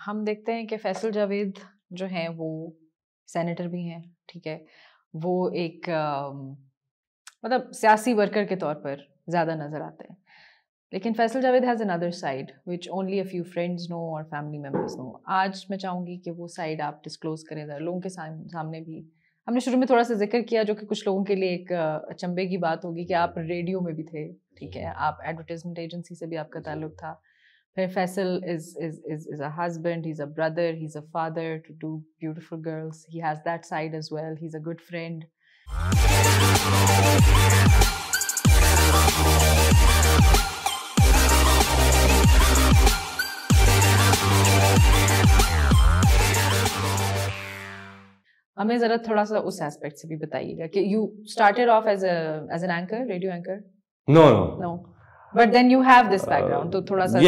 ہم دیکھتے ہیں کہ فیصل جاوید جو ہیں وہ سینیٹر بھی ہیں, ٹھیک ہے, وہ ایک مطلب سیاسی ورکر کے طور پر زیادہ نظر آتے ہیں, لیکن Faisal Javed has another side which only a few friends know اور family members know. آج میں چاہوں گی کہ وہ سائڈ آپ ڈسکلوز کریں ذرا لوگوں کے سامنے بھی. ہم نے شروع میں تھوڑا سا ذکر کیا جو کہ کچھ لوگوں کے لیے ایک اچنبے کی بات ہوگی کہ آپ ریڈیو میں بھی تھے, ٹھیک ہے, آپ ایڈورٹائزمنٹ ایجنسی سے بھی آپ کا تعلق تھا. پھر Faisal is a husband, he's a brother, he's a father to two beautiful girls. He has that side as well. He's a good friend. ہمیں ذرا تھوڑا سا اس ایسپیکٹ سے بھی بتائیے گا کہ you started off as an anchor, radio anchor. No but then you have this background, تو تھوڑا سا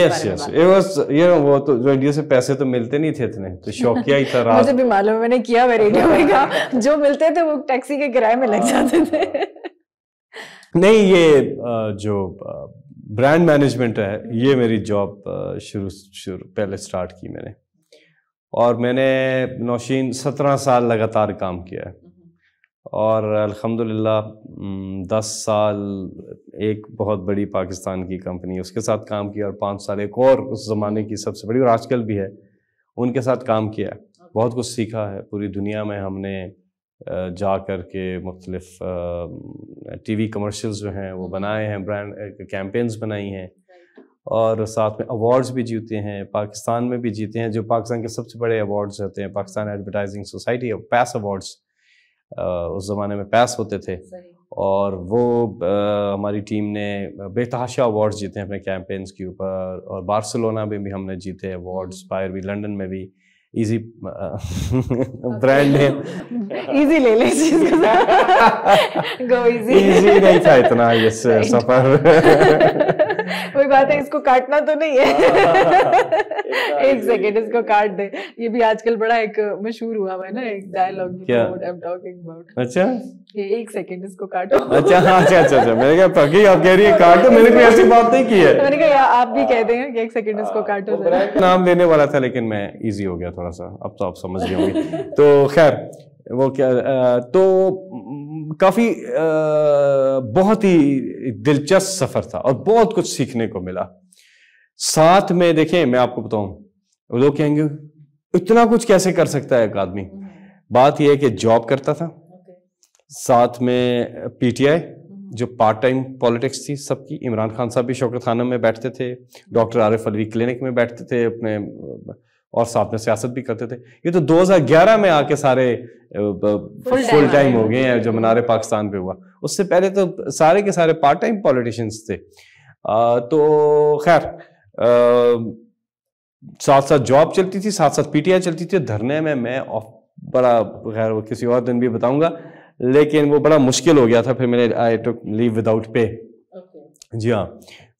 وہ تو ریڈیو سے پیسے تو ملتے نہیں تھے اتنے, تو شوقیہ ہی تھا. مجھے بھی معلوم ہے, میں نے کیا ہوا ریڈیو میں کا, جو ملتے تھے وہ ٹیکسی کے کرائے میں لگ جاتے تھے. نہیں, یہ جو برانڈ مینجمنٹ ہے یہ میری جاب شروع پہلے اسٹارٹ کی میں نے, اور میں نے نوشین 17 سال لگاتار کام کیا ہے, اور الحمدللہ 10 سال ایک بہت بڑی پاکستان کی کمپنی اس کے ساتھ کام کیا, اور 5 سال ایک اور اس زمانے کی سب سے بڑی اور آج کل بھی ہے ان کے ساتھ کام کیا ہے. بہت کچھ سیکھا ہے. پوری دنیا میں ہم نے جا کر کے مختلف ٹی وی کمرشلز جو ہیں وہ بنائے ہیں, برانڈ کیمپینز بنائی ہیں, اور ساتھ میں ایوارڈز بھی جیتے ہیں, پاکستان میں بھی جیتے ہیں, جو پاکستان کے سب سے بڑے ایوارڈز ہوتے ہیں, پاکستان ایڈورٹائزنگ سوسائٹی اور پیس ایوارڈز, اس زمانے میں پیس ہوتے تھے, اور وہ ہماری ٹیم نے بے تحاشا ایوارڈز جیتے ہیں اپنے کیمپینز کے اوپر, اور بارسلونا میں بھی ہم نے جیتے ایوارڈز, باہر بھی, لنڈن میں بھی. ایزی برانڈ ہے, ایزی لے لیں چیز کو, گو ایزی. ایزی نہیں تھا اتنا یہ سفر. وہی بات ہے, اس کو کاٹنا تو نہیں ہے, ایک سیکنڈ اس کو کاٹ دے. یہ بھی آج کل بڑا ایک مشہور ہوا ہے نا ایک ڈائلاگ, اچھا ایک سیکنڈ اس کو کاٹو. اچھا میں نے کہا پکی آپ کہہ رہی ہے کاٹو, میں نے کوئی ایسی بات نہیں کی ہے. میں نے کہا آپ بھی کہہ دیں کہ ایک سیکنڈ اس کو کاٹو. نام لینے والا تھا لیکن میں ایزی ہو گیا تھوڑا سا, اب تو آپ سمجھ گئے ہوں گے. تو خیر وہ کیا, تو کافی بہت ہی دلچسپ سفر تھا اور بہت کچھ سیکھنے کو ملا. ساتھ میں دیکھیں میں آپ کو بتاؤں, لوگ کہیں گے اتنا کچھ کیسے کر سکتا ہے ایک آدمی. بات یہ ہے کہ جاب کرتا تھا, ساتھ میں پی ٹی آئی جو پارٹ ٹائم پالیٹکس تھی سب کی, عمران خان صاحب بھی شوکت خانم میں بیٹھتے تھے, ڈاکٹر عارف علوی کلینک میں بیٹھتے تھے اپنے, اور ساتھ میں سیاست بھی کرتے تھے. یہ تو 2011 میں آ کے سارے فل ٹائم ہو گئے ہیں جو منار پاکستان پہ ہوا. اس سے پہلے تو سارے کے سارے پارٹ ٹائم پالیٹیشنز تھے. تو خیر ساتھ ساتھ جاب چلتی تھی, ساتھ ساتھ پی ٹی آئی چلتی تھی. دھرنے میں بڑا, خیر وہ کسی اور دن بھی بتاؤں گا, لیکن وہ بڑا مشکل ہو گیا تھا. پھر میں نے آئی ٹوک لیو وداؤٹ پے, جی ہاں,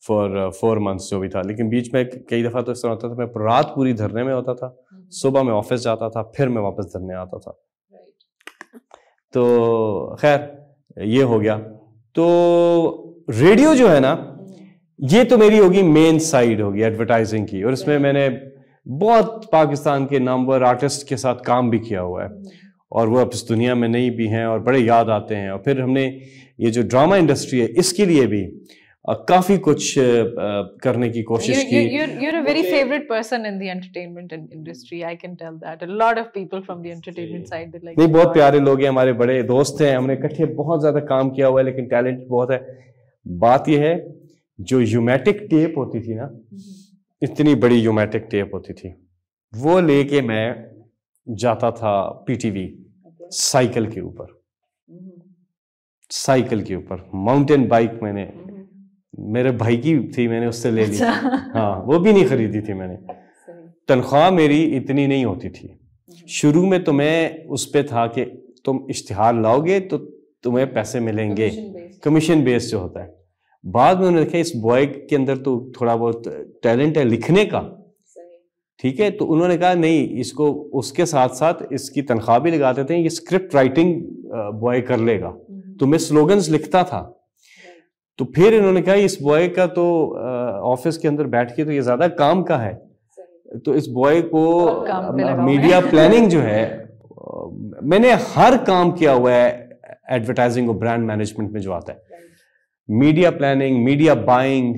فار 4 months جو بھی تھا. لیکن بیچ میں کئی دفعہ تو اس طرح ہوتا تھا میں رات پوری دھرنے میں ہوتا تھا, صبح میں آفس جاتا تھا, پھر میں واپس دھرنے آتا تھا. تو خیر یہ ہو گیا. تو ریڈیو جو ہے نا یہ تو میری ہوگی مین سائڈ ہوگی ایڈورٹائزنگ کی, اور اس میں میں نے بہت پاکستان کے نامور آرٹسٹ کے ساتھ کام بھی کیا ہوا ہے, اور وہ اب اس دنیا میں نہیں بھی ہیں اور بڑے یاد آتے ہیں. اور پھر ہم نے یہ جو ڈرامہ انڈسٹری ہے اس کے لیے بھی کافی کچھ کرنے کی کوشش کی. You're a very favorite person in the entertainment industry. I can tell that. A lot of people from the entertainment side they like. نہیں, بہت پیارے لوگ ہیں, ہمارے بڑے دوست ہیں, ہم نے اکٹھے بہت زیادہ کام کیا ہوا ہے, لیکن ٹیلنٹ بہت ہے. بات یہ ہے جو یومیٹک ٹیپ ہوتی تھی نا, اتنی بڑی یومیٹک ٹیپ ہوتی تھی, وہ لے کے میں جاتا تھا پی ٹی وی سائیکل کے اوپر, ماؤنٹین بائک میں نے, میرے بھائی کی تھی, میں نے اس سے لے لی. ہاں, وہ بھی نہیں خریدی تھی میں نے. تنخواہ میری اتنی نہیں ہوتی تھی شروع میں, تو میں اس پہ تھا کہ تم اشتہار لاؤ گے تو تمہیں پیسے ملیں گے, کمیشن بیس جو ہوتا ہے. بعد میں انہوں نے دیکھا اس بوائے کے اندر تو تھوڑا بہت ٹیلنٹ ہے لکھنے کا, ٹھیک ہے, تو انہوں نے کہا نہیں, اس کو اس کے ساتھ ساتھ اس کی تنخواہ بھی لگا دیتے ہیں, یہ اسکرپٹ رائٹنگ بوائے کر لے گا. تو میں سلوگنز لکھتا تھا. تو پھر انہوں نے کہا اس بوائے کا تو آفس کے اندر بیٹھ کے تو یہ زیادہ کام کا ہے, تو اس بوائے کو میڈیا پلاننگ جو ہے میں نے ہر کام کیا ہوا ہے ایڈورٹائزنگ اور برانڈ مینجمنٹ میں جو آتا ہے, media planning, media buying,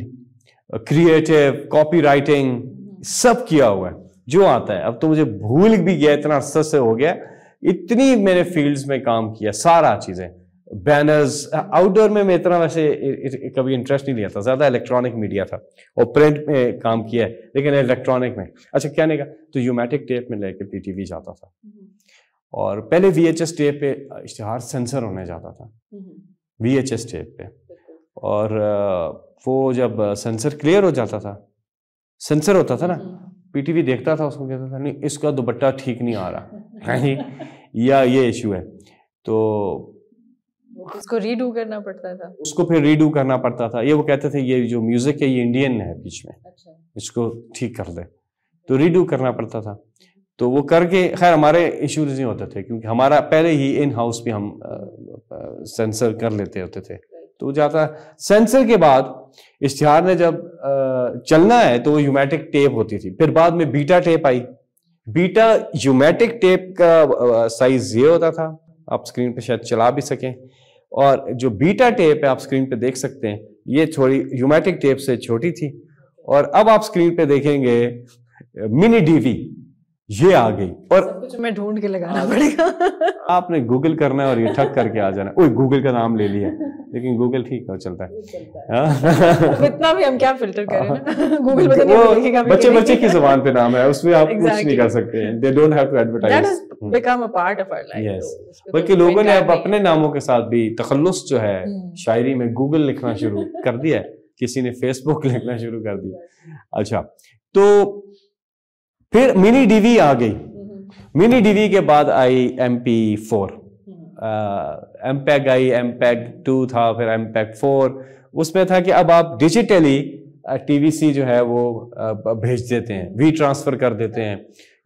creative, copy writing, سب کیا ہوا ہے جو آتا ہے. اب تو مجھے بھول بھی گیا, اتنا عرصہ سے ہو گیا, اتنی میں نے فیلڈز میں کام کیا, سارا چیزیں, بینرز. آؤٹ ڈور میں اتنا ویسے کبھی انٹرسٹ نہیں لیا تھا, زیادہ الیکٹرانک میڈیا تھا اور پرنٹ میں کام کیا ہے, لیکن الیکٹرانک میں. اچھا کیا نہیں کہا, تو یومیٹک ٹیپ میں لے کے پی ٹی وی جاتا تھا, اور پہلے وی ایچ ایس ٹیپ پہ اشتہار سینسر ہونے جاتا تھا, وی ایچ ایس ٹیپ پہ, اور وہ جب سینسر کلیئر ہو جاتا تھا, سینسر ہوتا تھا نا, پی ٹی وی دیکھتا تھا, اس کو کہتا تھا نہیں اس کا دوپٹہ ٹھیک نہیں آ رہا یا یہ ایشو ہے, تو اس کو ریڈو کرنا پڑتا تھا, اس کو پھر ریڈو کرنا پڑتا تھا. یہ وہ کہتے تھے یہ جو میوزک ہے یہ انڈین ہے بیچ میں, اس کو ٹھیک کر دے, تو ریڈو کرنا پڑتا تھا. تو وہ کر کے خیر ہمارے ایشوز نہیں ہوتے تھے, کیونکہ ہمارا پہلے ہی ان ہاؤس بھی ہم سینسر کر لیتے ہوتے تھے. تو جاتا سینسر کے بعد اشتہار نے جب چلنا ہے تو وہ یومیٹک ٹیپ ہوتی تھی, پھر بعد میں بیٹا ٹیپ آئی. بیٹا یومیٹک ٹیپ کا سائز یہ ہوتا تھا, آپ اسکرین پہ شاید چلا بھی سکیں, اور جو بیٹا ٹیپ ہے آپ اسکرین پہ دیکھ سکتے ہیں, یہ تھوڑی یومیٹک ٹیپ سے چھوٹی تھی. اور اب آپ اسکرین پہ دیکھیں گے منی ڈی وی یہ آ گئی, اور کچھ میں ڈھونڈ کے لگانا پڑے گا, آپ نے گوگل کرنا ہے اور یہ ٹھک کر کے آ جانا. اوہ گوگل کا نام لے لیا, لیکن گوگل ٹھیک ہے چلتا ہے, اتنا بھی ہم کیا فلٹر کریں نا, گوگل بچے کی زبان پہ نام ہے, اس میں آپ کچھ نہیں کر سکتے. they don't have to advertise. become a part of our life. Yes. بلکہ لوگوں نے اب اپنے ناموں کے ساتھ بھی تخلص جو ہے شاعری میں گوگل لکھنا شروع کر دیا ہے, کسی نے فیس بک لکھنا شروع کر دیا. اچھا تو پھر منی ڈی وی آ گئی. منی ڈی وی کے بعد آئی MP4, ایم پیگ آئی, ایم پیگ 2 تھا, پھر ایم پیگ 4. اس میں تھا کہ اب آپ ڈیجیٹلی ٹی وی سی جو ہے وہ بھیج دیتے ہیں, وی ٹرانسفر کر دیتے ہیں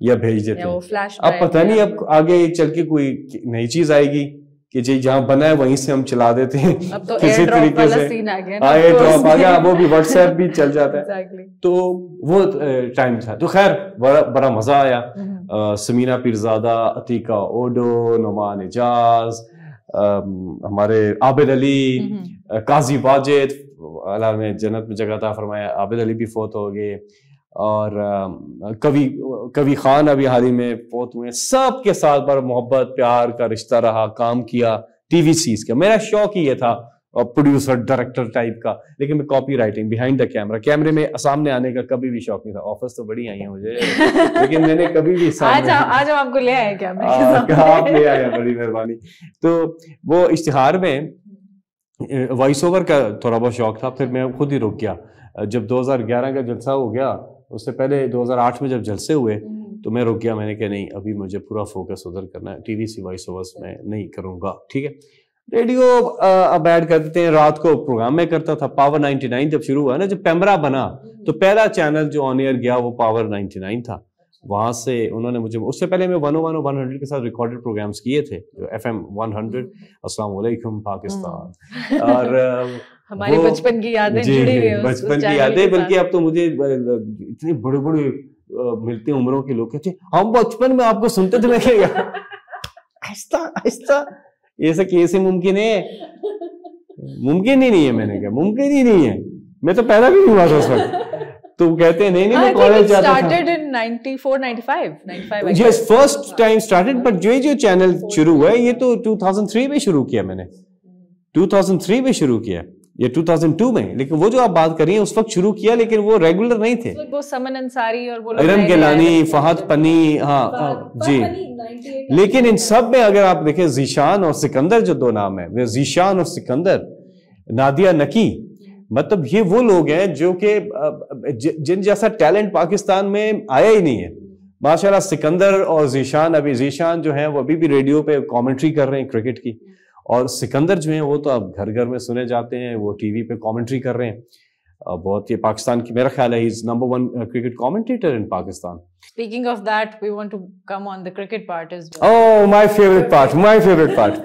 یا بھیج دیتے ہیں. اب پتہ نہیں اب آگے چل کے کوئی نئی چیز آئے گی کہ جی جہاں بنا ہے وہیں سے ہم چلا دیتے ہیں کسی طریقے سے. ایئر ڈراپ آ گیا, وہ بھی واٹس ایپ بھی چل جاتا ہے. تو وہ ٹائم تھا. تو خیر بڑا مزہ آیا. سمینا پیرزادہ, عتیقہ اوڈو, نعمان اجاز, ہمارے عابد علی, قاضی واجد, اللہ نے جنت میں جگہ عطا فرمایا, عابد علی بھی فوت ہو گئے, اور کبھی خان ابھی حال ہی میں فوت ہوئے. سب کے ساتھ بڑا محبت پیار کا رشتہ رہا, کام کیا ٹی وی سیز کا. میرا شوق ہی یہ تھا پروڈیوسر ڈائریکٹر ٹائپ کا, لیکن میں کاپی رائٹنگ بیہائنڈ دا کیمرے میں سامنے آنے کا کبھی بھی شوق نہیں تھا. آفس تو بڑی آئی ہیں مجھے, لیکن میں نے کبھی بھی آج ہم آپ کو لے آئے کیمرے, آپ لے آئے, بڑی مہربانی. تو وہ اشتہار میں وائس اوور کا تھوڑا بہت شوق تھا, پھر میں خود ہی رک گیا. جب 2011 کا جلسہ ہو گیا, اس سے پہلے 2008 میں جب جلسے ہوئے تو میں رک گیا. میں نے کہا نہیں ابھی مجھے پورا فوکس ادھر کرنا ہے, ٹی وی سی وائس اوورس میں نہیں کروں گا. ٹھیک ہے, ریڈیو اب ایڈ کر دیتے ہیں. رات کو پروگرام میں کرتا تھا. پاور 99 جب شروع ہوا نا, جب پیمرا بنا تو پہلا چینل جو آن ایئر گیا وہ پاور 99 تھا. وہاں سے انہوں نے مجھے, اس سے پہلے میں 101 اور 100 کے ساتھ ریکارڈڈ پروگرامز کیے تھے, FM 100, السلام علیکم پاکستان, اور ہماری بچپن کی یادیں جڑی ہوئی ہیں, بچپن کی یادیں. بلکہ اب تو مجھے اتنے بڑے بڑے ملتے عمروں کے لوگ کہتے ہیں ہم بچپن میں آپ کو سنتے تھے. میں کہا آہستہ آہستہ ایسا کیسے ممکن ہے, ممکن ہی نہیں ہے. میں نے کہا ممکن ہی نہیں ہے, میں تو پیدا بھی نہیں ہوا تھا اس وقت. تو کہتے ہیں نہیں میں کالج جاتا تھا. started in 94 95 yes first time started, but جو چینل شروع ہوا ہے یہ تو 2003 میں شروع کیا میں نے, 2003 میں شروع کیا یا 2002 میں. لیکن وہ جو آپ بات کر رہی ہیں اس وقت شروع کیا, لیکن وہ ریگولر نہیں تھے. وہ سمن انصاری اور وہ ارم گیلانی, فہد پنی, ہاں جی. لیکن ان سب میں اگر آپ دیکھیں ذیشان اور سکندر جو دو نام ہیں, ذیشان اور سکندر, نادیہ نکی, مطلب یہ وہ لوگ ہیں جو کہ جن جیسا ٹیلنٹ پاکستان میں آیا ہی نہیں ہے. ماشاءاللہ سکندر اور ذیشان, ابھی ذیشان جو ہیں وہ ابھی بھی ریڈیو پہ کامنٹری کر رہے ہیں کرکٹ کی, اور سکندر جو ہیں وہ تو اب گھر گھر میں سنے جاتے ہیں, وہ ٹی وی پہ کامنٹری کر رہے ہیں. بہت یہ پاکستان کی, میرا خیال ہے he's number 1 cricket commentator in Pakistan. Speaking of that, we want to come on the cricket part as well. Oh, my favorite part.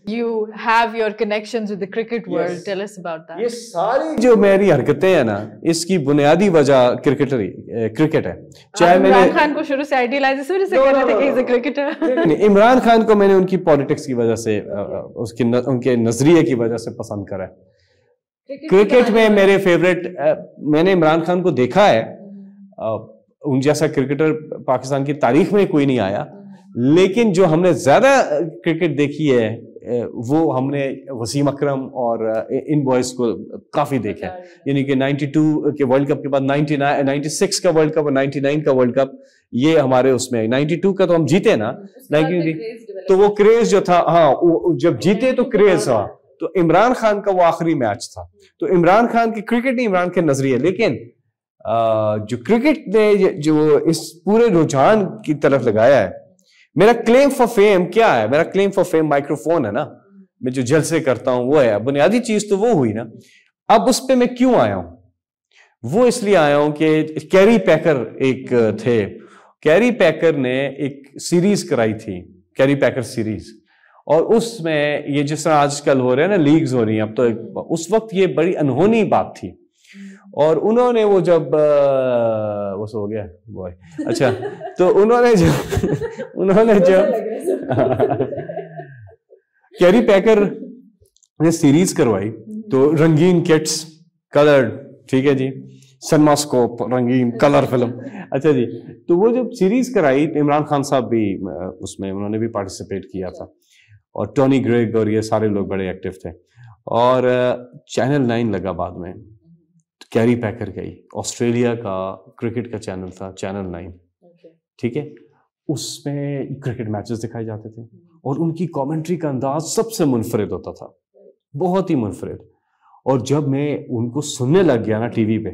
You have your connections with the cricket world. Tell us about that. یہ ساری جو میری حرکتیں ہیں نا اس کی بنیادی وجہ کرکٹ ہے. چاہے میں نے عمران خان کو شروع سے آئیڈیلائز اس وجہ سے کر رہے تھے کہ کرکٹر. عمران خان کو میں نے ان کی پالیٹکس کی وجہ سے ان کے نظریے کی وجہ سے پسند کرا ہے. کرکٹ میں میرے فیوریٹ میں نے عمران خان کو دیکھا ہے, ان جیسا کرکٹر پاکستان کی تاریخ میں کوئی نہیں آیا, لیکن جو ہم نے زیادہ کرکٹ دیکھی ہے وہ ہم نے وسیم اکرم اور ان بوائز کو کافی دیکھا ہے. یعنی کہ 92 کے ورلڈ کپ کے بعد 96 کا ورلڈ کپ اور 99 کا ورلڈ کپ یہ ہمارے اس میں 92 کا تو ہم جیتے نا, تو وہ کریز جو تھا, ہاں جب جیتے تو کریز تھا. تو عمران خان کا وہ آخری میچ تھا. تو عمران خان کی کرکٹ نہیں, عمران کے نظریے, لیکن جو کرکٹ نے جو اس پورے رجحان کی طرف لگایا ہے. میرا کلیم فار فیم کیا ہے؟ میرا کلیم فار فیم مائکروفون ہے نا, میں جو جلسے کرتا ہوں وہ ہے بنیادی چیز, تو وہ ہوئی نا. اب اس پہ میں کیوں آیا ہوں؟ وہ اس لیے آیا ہوں کہ کیری پیکر ایک تھے, کیری پیکر نے ایک سیریز کرائی تھی, کیری پیکر سیریز, اور اس میں یہ جس طرح آج کل ہو رہے ہیں نا لیگز ہو رہی ہیں اب, تو اس وقت یہ بڑی انہونی بات تھی. اور انہوں نے وہ جب وہ سو گیا بوائے, اچھا, تو انہوں نے جب کیری پیکر نے سیریز کروائی تو رنگین کٹس کلرڈ, ٹھیک ہے جی, سنماسکوپ رنگین کلر فلم, اچھا جی. تو وہ جب سیریز کرائی عمران خان صاحب بھی اس میں انہوں نے بھی پارٹیسپیٹ کیا تھا, اور ٹونی گریگ اور یہ سارے لوگ بڑے ایکٹیو تھے. اور چینل 9 لگا بعد میں, کیری پیکر گئی, آسٹریلیا کا کرکٹ کا چینل تھا چینل 9, ٹھیک ہے, اس میں کرکٹ میچز دکھائے جاتے تھے, اور ان کی کامنٹری کا انداز سب سے منفرد ہوتا تھا, بہت ہی منفرد. اور جب میں ان کو سننے لگ گیا نا ٹی وی پہ,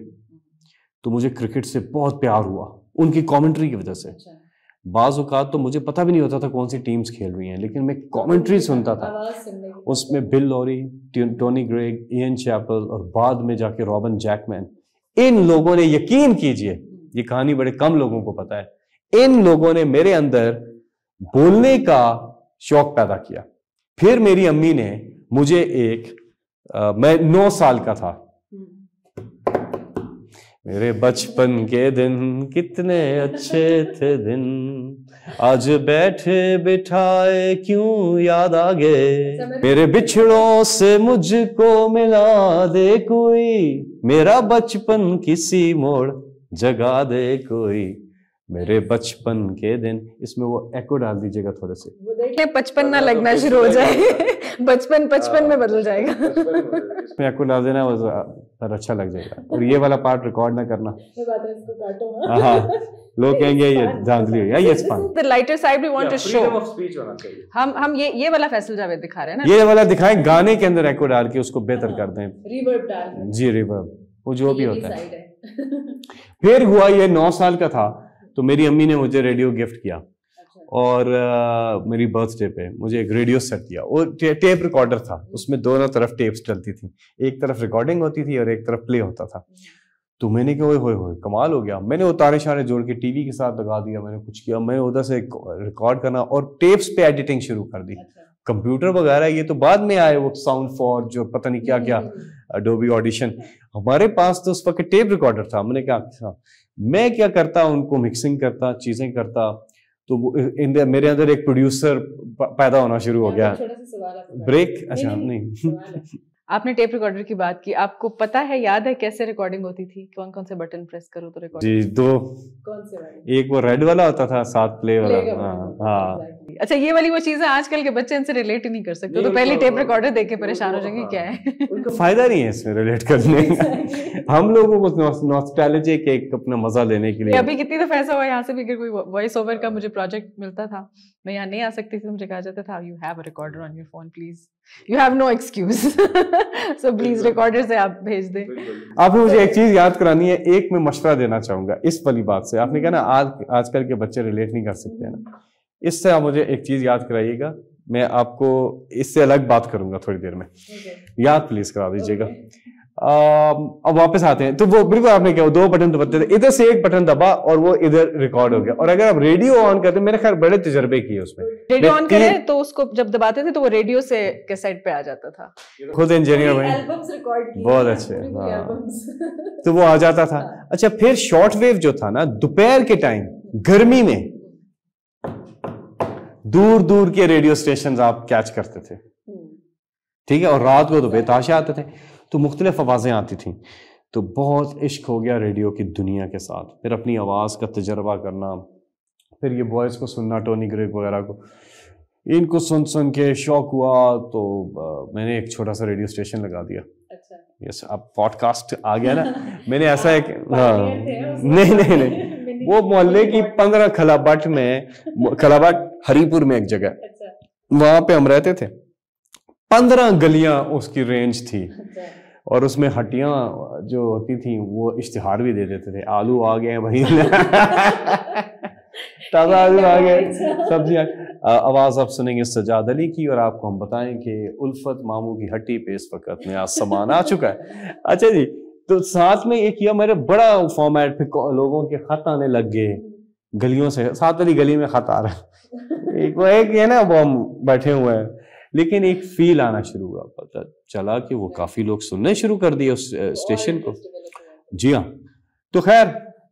تو مجھے کرکٹ سے بہت پیار ہوا ان کی کامنٹری کی وجہ سے. بعض اوقات تو مجھے پتہ بھی نہیں ہوتا تھا کون سی ٹیمز کھیل رہی ہیں, لیکن میں کامنٹری سنتا تھا. اس میں بل لوری, ٹونی گریگ, ایئن چیپل, اور بعد میں جا کے رابن جیکمین, ان لوگوں نے, یقین کیجئے یہ کہانی بڑے کم لوگوں کو پتا ہے, ان لوگوں نے میرے اندر بولنے کا شوق پیدا کیا. پھر میری امی نے مجھے میں 9 سال کا تھا, میرے بچپن کے دن کتنے اچھے تھے دن, آج بیٹھے بٹھائے کیوں یاد آ گئے, میرے بچھڑوں سے مجھ کو ملا دے کوئی, میرا بچپن کسی موڑ جگا دے کوئی, میرے بچپن کے دن. اس میں وہ ایکو ڈال دیجیے گا تھوڑے سے, وہ دیکھیں 55 نہ لگنا شروع ہو جائے, 55 میں بدل جائے گا. اس میں ایکو ڈال دینا, اچھا لگ جائے گا. اور یہ والا پارٹ ریکارڈ نہ کرنا, ہاں لوگ کہیں گے یہ دھاندلی ہے. یہ the lighter side we want to show. ہم یہ والا فیصل جاوید دکھا رہے ہیں نا, یہ والا دکھائیں, گانے کے اندر ایکو ڈال کے اس کو بہتر کر دیں, ریورب ڈال, جی ریورب, وہ جو بھی ہوتا ہے. پھر ہوا یہ 9 سال کا تھا, تو میری امی نے مجھے ریڈیو گفٹ کیا, اور میری برتھ ڈے پہ مجھے ایک ریڈیو سیٹ دیا. وہ ٹیپ ریکارڈر تھا, اس میں دونوں طرف ٹیپس چلتی تھی, ایک طرف ریکارڈنگ ہوتی تھی اور ایک طرف پلے ہوتا تھا. تو میں نے کہا ہوئے کمال ہو گیا. میں نے وہ تارے شارے جوڑ کے ٹی وی کے ساتھ لگا دیا, میں نے کچھ کیا, میں نے ادھر سے ریکارڈ کرنا اور ٹیپس پہ ایڈیٹنگ شروع کر دی. کمپیوٹر وغیرہ یہ تو بعد میں آئے, وہ ساؤنڈ فور جو پتہ نہیں کیا کیا, اڈوبی آڈیشن. ہمارے پاس تو اس وقت ٹیپ ریکارڈر تھا. میں نے کہا میں کیا کرتا, ان کو مکسنگ کرتا, چیزیں کرتا. تو میرے اندر ایک پروڈیوسر پیدا ہونا شروع ہو گیا. بریک, اچھا نہیں, آپ نے ٹیپ ریکارڈر کی بات کی, آپ کو پتا ہے, یاد ہے کیسے ریکارڈنگ ہوتی تھی, کون کون سے بٹن پریس کرو تو ریکارڈ؟ جی 2, ایک وہ ریڈ والا ہوتا تھا, 7 پلے والا. ہاں اچھا, یہ والی وہ چیزیں آج کل کے بچے ان سے ریلیٹ ہی نہیں کر سکتے, تو پہلے ٹیپ ریکارڈر دیکھ کے پریشان ہو جائیں گے کیا ہے. ان کو فائدہ نہیں ہے اس میں ریلیٹ کرنے کا. ہم لوگوں کو نوسٹالجک ایک اپنا مزہ لینے کے لیے. ابھی کتنی دفعہ ایسا ہوا یہاں سے بھی, اگر کوئی وائس اوور کا مجھے پروجیکٹ ملتا تھا, میں یہاں نہیں آ سکتی تھی, مجھے کہا جاتا تھا you have a recorder on your phone, please you have no excuse, so please recorder سے آپ بھیج دیں. آپ نے مجھے ایک چیز یاد کرانی ہے, ایک میں مشورہ دینا چاہوں گا اس والی بات سے. آپ نے کہا نا آج کل کے بچے ریلیٹ نہیں کر سکتے نا, اس سے آپ مجھے ایک چیز یاد کرائیے گا. میں آپ کو اس سے الگ بات کروں گا تھوڑی دیر میں, یاد پلیز کرا دیجیے گا. اب واپس آتے ہیں تو وہ بالکل آپ نے کیا 2 بٹن دباتے تھے, ادھر سے ایک بٹن دبا اور وہ ادھر ریکارڈ ہو گیا. اور اگر آپ ریڈیو آن کرتے, میں نے خیر بڑے تجربے کیے اس میں, ریڈیو آن کرے تو اس کو جب دباتے تھے تو وہ ریڈیو سے کیسٹ پہ آ جاتا تھا. خود انجینئر بھائی بہت اچھے, تو وہ آ جاتا تھا. اچھا پھر شارٹ ویو جو تھا نا, دوپہر کے ٹائم گرمی میں دور دور کے ریڈیو اسٹیشنز آپ کیچ کرتے تھے, ٹھیک ہے, اور رات کو تو بے تحاشا آتے تھے, تو مختلف آوازیں آتی تھیں. تو بہت عشق ہو گیا ریڈیو کی دنیا کے ساتھ. پھر اپنی آواز کا تجربہ کرنا, پھر یہ وائس کو سننا, ٹونی گریگ وغیرہ کو, ان کو سن سن کے شوق ہوا. تو میں نے ایک چھوٹا سا ریڈیو اسٹیشن لگا دیا. یس, اب پوڈ کاسٹ آ گیا نا. میں نے ایسا ایک نہیں وہ محلے کی 15 کھلابٹ میں, کھلابٹ ہری پور میں ایک جگہ, وہاں پہ ہم رہتے تھے. 15 گلیاں اس کی رینج تھی, اور اس میں ہٹیاں جو ہوتی تھیں وہ اشتہار بھی دے دیتے تھے, آلو آ گئے بھائی, تازہ آلو آ گئے, سبزیاں. آواز آپ سنیں گے سجاد علی کی, اور آپ کو ہم بتائیں کہ الفت ماموں کی ہٹی پہ اس وقت نیا سامان آ چکا ہے. اچھا جی, تو ساتھ میں یہ کیا میرے بڑا فارمیٹ, پہ لوگوں کے خط آنے لگ گئے گلیوں سے. ساتھ والی گلی میں خط آ رہا ہے, ایک ہے نا وہ ہم بیٹھے ہوئے ہیں, لیکن ایک فیل آنا شروع ہوا. پتہ چلا کہ وہ کافی لوگ سننے شروع کر دیے اس اسٹیشن کو. جی ہاں, تو خیر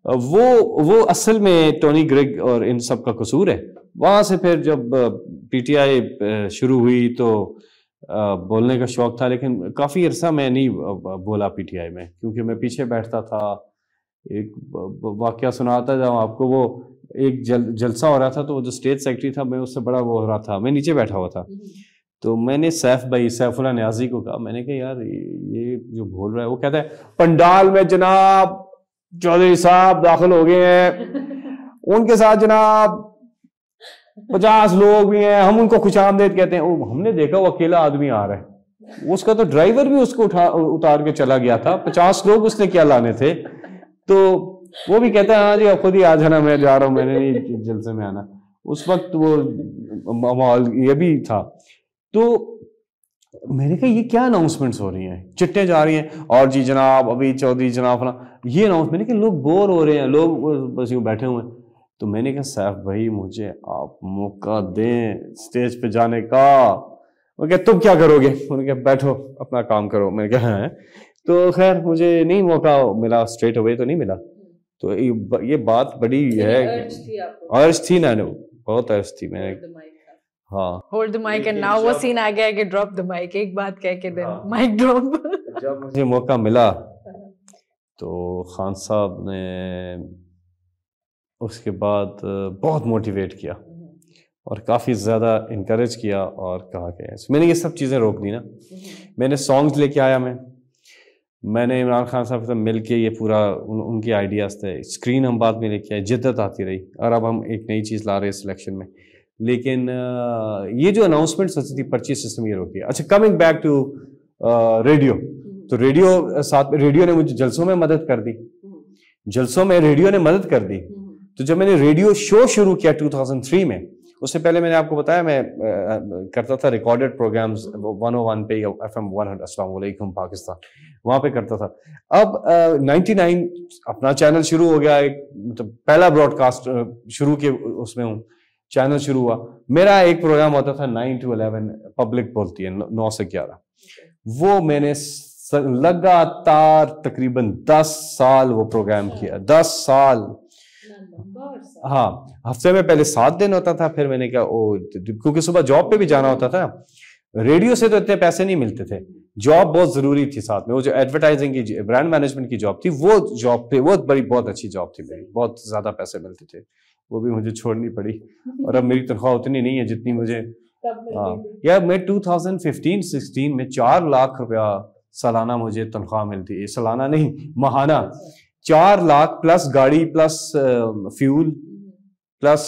وہ اصل میں ٹونی گریگ اور ان سب کا قصور ہے. وہاں سے پھر جب پی ٹی آئی شروع ہوئی تو بولنے کا شوق تھا, لیکن کافی عرصہ میں نہیں بولا پی ٹی آئی میں, کیونکہ میں پیچھے بیٹھتا تھا. ایک واقعہ سناتا جاؤں آپ کو, وہ ایک جلسہ ہو رہا تھا, تو وہ جو اسٹیج سیکرٹری تھا, میں اس سے بڑا وہ ہو رہا تھا, میں نیچے بیٹھا ہوا تھا. تو میں نے سیف اللہ نیازی کو کہا, میں نے کہا یار یہ جو بول رہا ہے, وہ کہتا ہے پنڈال میں جناب چودھری صاحب داخل ہو گئے ہیں, ان کے ساتھ جناب 50 لوگ بھی ہیں, ہم ان کو خوش آمدید کہتے ہیں. ہم نے دیکھا وہ اکیلا آدمی آ رہا ہے, اس کا تو ڈرائیور بھی اس کو اتار کے چلا گیا تھا. 50 لوگ اس نے کیا لانے تھے. تو وہ بھی کہتا ہے ہاں جی خود ہی آ جانا, میں جا رہا ہوں, میں نے نہیں جلسے میں آنا. اس وقت وہ ماحول یہ بھی تھا. تو میں نے کہا یہ کیا اناؤنسمنٹس ہو رہی ہیں, چٹیں جا رہی ہیں, اور جی جناب ابھی چودھری جناب فلاں, یہ اناؤنس. میں نے کہا لوگ بور ہو رہے ہیں, لوگ بس یوں بیٹھے ہوئے ہیں. تو میں نے کہا سیف بھائی مجھے آپ موقع دیں اسٹیج پہ جانے کا. وہ کہ تم کیا کرو گے, انہوں نے کہا بیٹھو اپنا کام کرو. میں نے کہا ہے. تو خیر مجھے نہیں موقع ملا, اسٹریٹ اوے تو نہیں ملا. تو یہ بات بڑی ہے, عرض تھی نا, بہت عرض تھی. میں ہاں hold the mic, and now وہ سین آ گیا کہ ڈراپ دی مائک, ایک بات کہہ کے دین مائک ڈراپ. جب مجھے موقع ملا تو خان صاحب نے اس کے بعد بہت موٹیویٹ کیا اور کافی زیادہ انکریج کیا, اور کہا کہ میں نے یہ سب چیزیں روک دی نا. میں نے سانگز لے کے آیا, میں نے عمران خان صاحب سے مل کے یہ پورا ان کے آئیڈیاز تھے. اسکرین ہم بعد میں لے کے آئے, جدت آتی رہی, اور اب ہم ایک نئی چیز لا رہے ہیں سلیکشن میں. لیکن یہ جو اناؤنسمنٹس ہوتی تھی, پرچیز سسٹم یہ روک دیا. اچھا کمنگ بیک ٹو ریڈیو, تو ریڈیو نے مجھے جلسوں میں مدد کر دی. جلسوں میں ریڈیو نے مدد کر دی. تو جب میں نے ریڈیو شو شروع کیا 2003 میں, اس سے پہلے میں نے آپ کو بتایا میں کرتا تھا ریکارڈڈ پروگرامز 101 پہ, FM 100, السلام علیکم پاکستان, وہاں پہ کرتا تھا. اب 99 اپنا چینل شروع ہو گیا, ایک مطلب پہلا براڈ کاسٹ شروع کے اس میں ہوں, چینل شروع ہوا. میرا ایک پروگرام ہوتا تھا 9 to 11, پبلک بولتی ہے 9 سے 11. وہ میں نے لگاتار تقریباً 10 سال وہ پروگرام کیا, 10 سال. ہاں, ہفتے میں پہلے 7 دن ہوتا تھا, پھر میں نے کہا کیونکہ صبح جاب پہ بھی جانا ہوتا تھا. ریڈیو سے تو اتنے پیسے نہیں ملتے تھے, جاب بہت ضروری تھی ساتھ میں. وہ جو ایڈورٹائزنگ کی برانڈ مینجمنٹ کی جاب تھی, وہ جاب پہ وہ بہت اچھی جاب تھی میری, بہت زیادہ پیسے ملتے تھے. وہ بھی مجھے چھوڑنی پڑی, اور اب میری تنخواہ اتنی نہیں ہے جتنی مجھے. ہاں یار, میں 2015-16 میں 4 لاکھ روپیہ سالانہ مجھے تنخواہ ملتی ہے. سالانہ نہیں, ماہانہ. 4 لاکھ پلس گاڑی, پلس فیول, پلس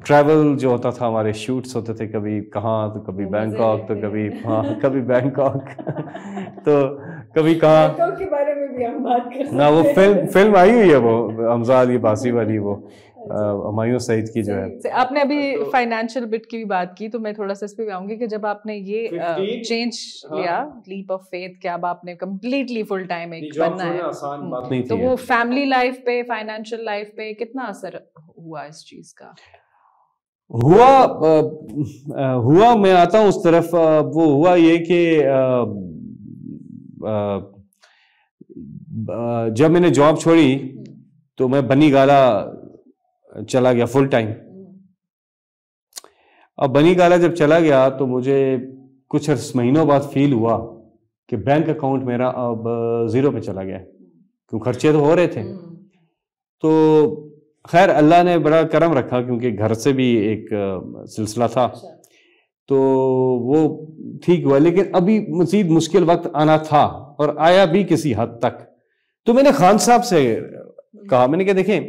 ٹریول جو ہوتا تھا. ہمارے شوٹس ہوتے تھے, کبھی کہاں تو کبھی بینکاک, تو کبھی ہاں کبھی بینکاک, تو کبھی کہاں. نہ وہ فلم آئی ہوئی ہے, وہ حمزہ علی باسی والی, وہ ہمایوں سعید کی جو ہے. آپ نے ابھی فائنینشیل بٹ کی بھی بات کی, تو میں تھوڑا سا اس پہ بھی آؤں گی کہ جب آپ نے یہ چینج لیا, لیپ آف فیتھ, کہ اب آپ نے کمپلیٹلی فل ٹائم ایک بننا ہے, تو وہ فیملی لائف پہ, فائنینشیل لائف پہ کتنا اثر ہوا اس چیز کا؟ ہوا میں آتا ہوں اس طرف. وہ ہوا یہ کہ جب میں نے جاب چھوڑی تو میں بنی گالا چلا گیا فل ٹائم. اب بنی گالا جب چلا گیا تو مجھے کچھ مہینوں بعد فیل ہوا کہ بینک اکاؤنٹ میرا اب زیرو پہ چلا گیا, کیوں خرچے تو ہو رہے تھے. تو خیر اللہ نے بڑا کرم رکھا, کیونکہ گھر سے بھی ایک سلسلہ تھا, تو وہ ٹھیک ہوا. لیکن ابھی مزید مشکل وقت آنا تھا, اور آیا بھی کسی حد تک. تو میں نے خان صاحب سے کہا, میں نے کہا دیکھیں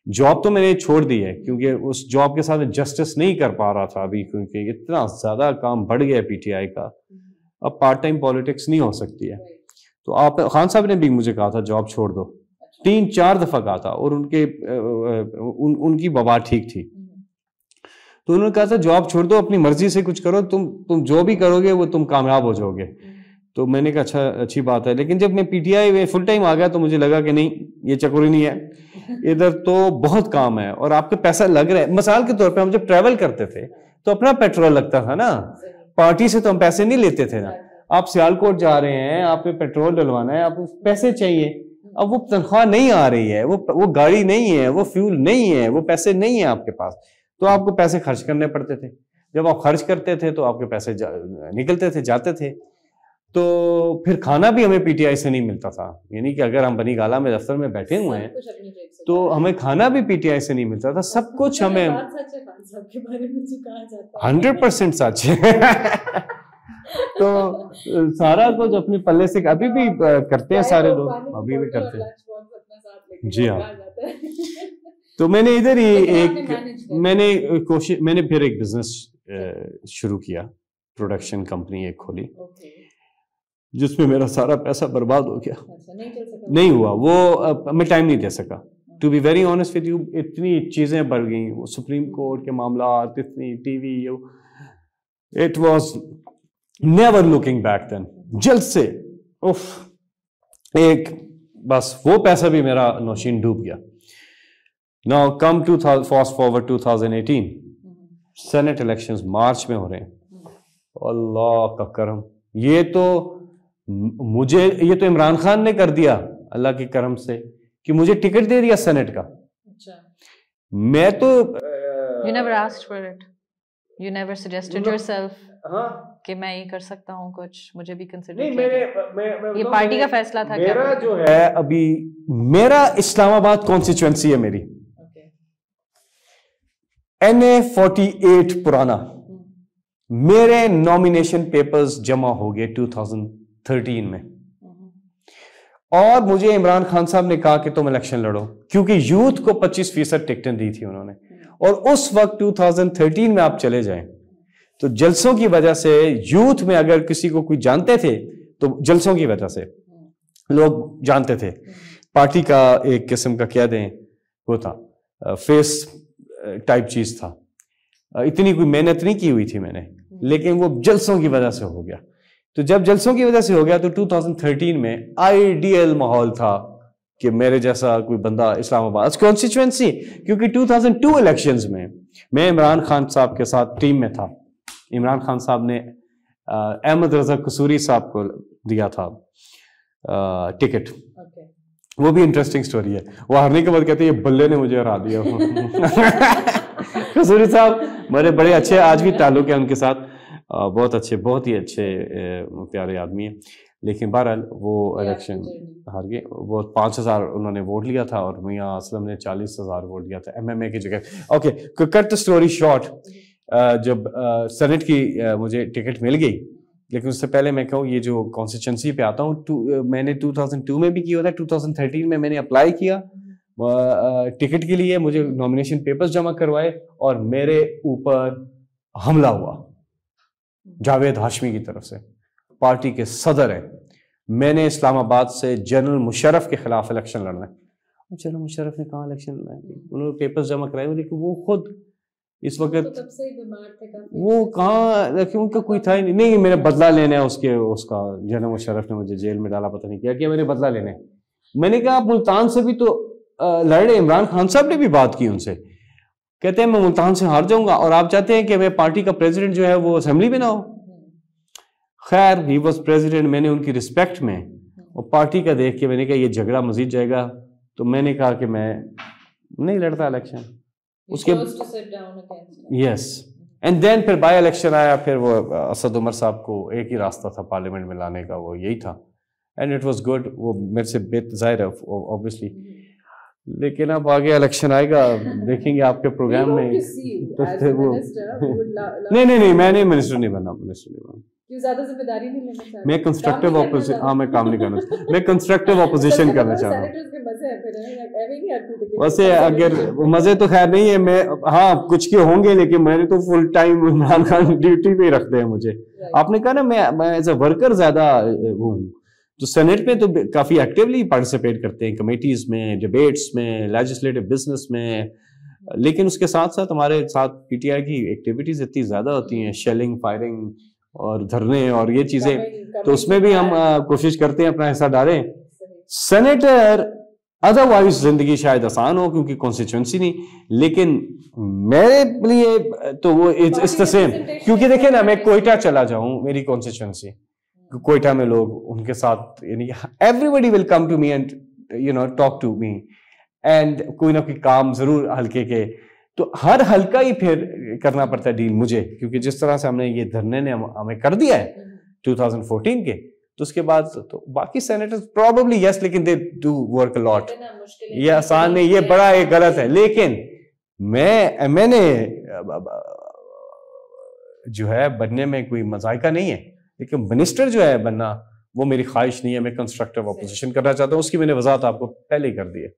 جاب تو میں نے چھوڑ دی ہے, کیونکہ اس جاب کے ساتھ جسٹس نہیں کر پا رہا تھا ابھی, کیونکہ اتنا زیادہ کام بڑھ گیا پی ٹی آئی کا, اب پارٹ ٹائم پالیٹکس نہیں ہو سکتی ہے. تو آپ خان صاحب نے بھی مجھے کہا تھا جاب چھوڑ دو, 3-4 دفعہ کہا تھا, اور ان کی وبا ٹھیک تھی. تو انہوں نے کہا تھا جاب چھوڑ دو, اپنی مرضی سے کچھ کرو, تم جو بھی کرو گے وہ تم کامیاب ہو جاؤ گے. تو میں نے کہا اچھی بات ہے. لیکن جب میں پی ٹی آئی میں فل ٹائم آ گیا تو مجھے لگا کہ نہیں, یہ چکوری نہیں ہے, ادھر تو بہت کام ہے اور آپ کے پیسہ لگ رہا ہے. مثال کے طور پہ ہم جب ٹریول کرتے تھے تو اپنا پیٹرول لگتا تھا نا, پارٹی سے تو ہم پیسے نہیں لیتے تھے نا. آپ سیالکوٹ جا رہے ہیں, آپ نے پیٹرول ڈلوانا ہے, آپ کو پیسے چاہیے. اب وہ تنخواہ نہیں آ رہی ہے, وہ گاڑی نہیں ہے, وہ فیول نہیں ہے, وہ پیسے نہیں ہیں آپ کے پاس, تو آپ کو پیسے خرچ کرنے پڑتے تھے. جب آپ خرچ کرتے تھے تو آپ کے پیسے نکلتے تھے, جاتے تھے. تو پھر کھانا بھی ہمیں پی ٹی آئی سے نہیں ملتا تھا, یعنی کہ اگر ہم بنی گالا میں دفتر میں بیٹھے ہوئے ہیں تو ہمیں کھانا بھی پی ٹی آئی سے نہیں ملتا تھا. سب کچھ ہمیں 100% سچ ہے. تو سارا کچھ اپنے پلے سے ابھی بھی کرتے ہیں سارے لوگ, ابھی بھی کرتے ہیں. جی ہاں. تو میں نے ادھر ہی میں نے پھر ایک بزنس شروع کیا, پروڈکشن کمپنی ایک کھولی, جس میں میرا سارا پیسہ برباد ہو گیا. نہیں ہوا, وہ میں ٹائم نہیں دے سکا. To be very honest with you, اتنی چیزیں بڑھ گئیں, وہ سپریم کورٹ کے معاملات, اتنی TV, it was never looking back then. جلد سے ایک بس وہ پیسہ بھی میرا نوشین ڈوب گیا. Now come fast forward 2018, senate elections March میں ہو رہے ہیں. اللہ کا کرم, یہ تو عمران خان نے کر دیا اللہ کے کرم سے, کہ مجھے ٹکٹ دے دیا سینٹ کا. میں تو You never asked for it. You never suggested yourself کہ میں یہ کر سکتا ہوں کچھ, مجھے بھی کنسیڈر کیا. یہ پارٹی کا فیصلہ تھا. میرا جو ہے ابھی میرا اسلام آباد کانسٹیچوئنسی ہے میری, NA48 پرانا. میرے نامینیشن پیپرز جمع ہو گئے 2013 میں, اور مجھے عمران خان صاحب نے کہا کہ تم الیکشن لڑو, کیونکہ یوتھ کو 25% ٹکٹیں دی تھی انہوں نے. اور اس وقت 2013 میں آپ چلے جائیں تو جلسوں کی وجہ سے یوتھ میں اگر کسی کو کوئی جانتے تھے تو جلسوں کی وجہ سے لوگ جانتے تھے. پارٹی کا ایک قسم کا کیا دیں وہ تھا, فیس ٹائپ چیز تھا. اتنی کوئی محنت نہیں کی ہوئی تھی میں نے, لیکن وہ جلسوں کی وجہ سے ہو گیا. تو جب جلسوں کی وجہ سے ہو گیا تو 2013 میں آئیڈیل ماحول تھا کہ میرے جیسا کوئی بندہ اسلام آباد کانسٹیچوئنسی, کیونکہ 2002 الیکشنز میں عمران خان صاحب کے ساتھ ٹیم میں تھا. عمران خان صاحب نے احمد رضا قصوری صاحب کو دیا تھا ٹکٹ. وہ بھی انٹرسٹنگ سٹوری ہے. وہ ہارنے کے بعد کہتے ہیں یہ بلے نے مجھے ہرا دیا. قصوری صاحب میرے بڑے اچھے, آج بھی تعلق ہے ان کے ساتھ, بہت اچھے, بہت ہی اچھے پیارے آدمی ہیں. لیکن بہرحال وہ الیکشن ہار گئے. وہ 5,000 انہوں نے ووٹ لیا تھا اور میاں اسلم نے 40,000 ووٹ لیا تھا MMA کی جگہ. Okay, cut the story short, جب سینٹ کی مجھے ٹکٹ مل گئی, لیکن اس سے پہلے میں کہوں یہ جو کانسٹیچوئنسی پہ آتا ہوں, میں نے 2002 میں بھی کیا تھا. 2013 میں نے اپلائی کیا ٹکٹ کے لیے, مجھے نامینیشن پیپرز جمع کروائے اور میرے اوپر حملہ ہوا جاوید ہاشمی کی طرف سے. پارٹی کے صدر ہیں, میں نے اسلام آباد سے جنرل مشرف کے خلاف الیکشن لڑنا ہے, چلو مشرف نے کہاں الیکشن لڑائیں گے, انہوں نے پیپرز جمع کرائے, لیکن وہ خود اس وقت وہ کہاں, ان کا کوئی تھا ہی نہیں. نہیں میں نے بدلہ لینا ہے اس کا, جناب مشرف نے مجھے جیل میں ڈالا, پتہ نہیں کیا میں نے بدلہ لینا ہے. میں نے کہا آپ ملتان سے بھی تو لڑ رہے, عمران خان صاحب نے بھی بات کی ان سے, کہتے ہیں میں ملتان سے ہار جاؤں گا اور آپ چاہتے ہیں کہ میں پارٹی کا پریزیڈنٹ جو ہے وہ اسمبلی میں نہ ہو. خیر ہی واز پریزیڈنٹ, میں نے ان کی رسپیکٹ میں اور پارٹی کا دیکھ کے میں نے کہا یہ جھگڑا مزید جائے گا, تو میں نے کہا کہ میں نہیں لڑتا الیکشن. اس کے یس اینڈ دین پھر بائی الیکشن آیا, پھر وہ اسد عمر صاحب کو ایک ہی راستہ تھا پارلیمنٹ میں لانے کا, وہ یہی تھا, اینڈ اٹ واز گڈ. وہ میرے سے ظاہر ہے اوبویسلی, لیکن اب آگے الیکشن آئے گا, دیکھیں گے آپ کے پروگرام میں. نہیں میں نہیں منسٹر نہیں بننا, زیادہ ذمہ داری نہیں لینا چاہتا. میں کنسٹرکٹیو اپوزیشن, ہاں میں کام نہیں کرنا, میں کنسٹرکٹیو اپوزیشن کرنا چاہ رہا ہوں. ویسے اگر مزے تو خیر نہیں ہے, میں ہاں کچھ کے ہوں گے, لیکن میں نے تو full time Imran Khan duty پہ ہی رکھتے ہیں مجھے. آپ نے کہا نا میں ایز اے ورکر زیادہ ہوں, تو سینٹ میں تو کافی ایکٹیولی پارٹیسپیٹ کرتے ہیں, کمیٹیز میں, ڈیبیٹس میں, لیجسلیٹو بزنس میں, لیکن اس کے ساتھ ساتھ ہمارے ساتھ پی ٹی آئی کی ایکٹیویٹیز اتنی زیادہ ہوتی ہیں, شیلنگ, فائرنگ اور دھرنے اور یہ چیزیں, تو اس میں بھی ہم کوشش کرتے ہیں اپنا حصہ ڈالیں. سینیٹر ادروائز زندگی شاید آسان ہو کیونکہ کانسٹیچوئنسی نہیں, لیکن میرے لیے تو وہ اٹس دا سیم, کیونکہ دیکھیں نا میں کوئٹہ چلا جاؤں, میری کانسٹیچوئنسی کوئٹہ میں لوگ ان کے ساتھ, یعنی every will come to me and you know talk to me, and کوئی نہ کوئی کام ضرور ہلکے کے, تو ہر ہلکا ہی پھر کرنا پڑتا ہے ڈیل مجھے, کیونکہ جس طرح سے ہم نے یہ دھرنے نے ہمیں کر دیا ہے 2014 کے, تو اس کے بعد تو باقی سینیٹرز پروبیبلی یس, لیکن دے ڈو ورک اے لاٹ. یہ آسان نہیں, یہ بڑا ایک غلط ہے, لیکن میں نے جو ہے بننے میں کوئی مذائقہ نہیں ہے, لیکن منسٹر جو ہے بننا وہ میری خواہش نہیں ہے. میں کنسٹرکٹیو اپوزیشن کرنا چاہتا ہوں, اس کی میں نے وضاحت آپ کو پہلے ہی کر دی ہے.